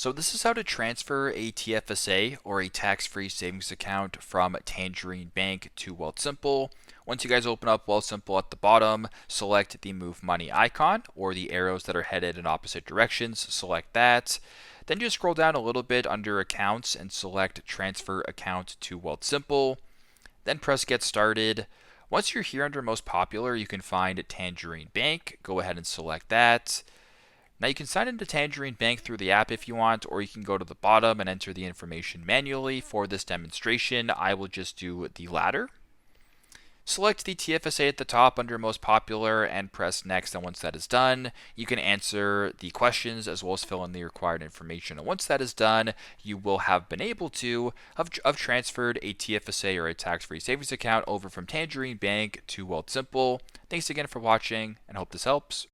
So this is how to transfer a TFSA or a tax-free savings account from Tangerine Bank to Wealthsimple. Once you guys open up Wealthsimple at the bottom, select the Move Money icon or the arrows that are headed in opposite directions. Select that. Then just scroll down a little bit under Accounts and select Transfer Account to Wealthsimple. Then press Get Started. Once you're here under Most Popular, you can find Tangerine Bank. Go ahead and select that. Now you can sign into Tangerine Bank through the app if you want, or you can go to the bottom and enter the information manually. For this demonstration, I will just do the latter. Select the TFSA at the top under Most Popular and press Next, and once that is done, you can answer the questions as well as fill in the required information. And once that is done, you will have been able to have transferred a TFSA or a tax-free savings account over from Tangerine Bank to Wealthsimple. Thanks again for watching and hope this helps.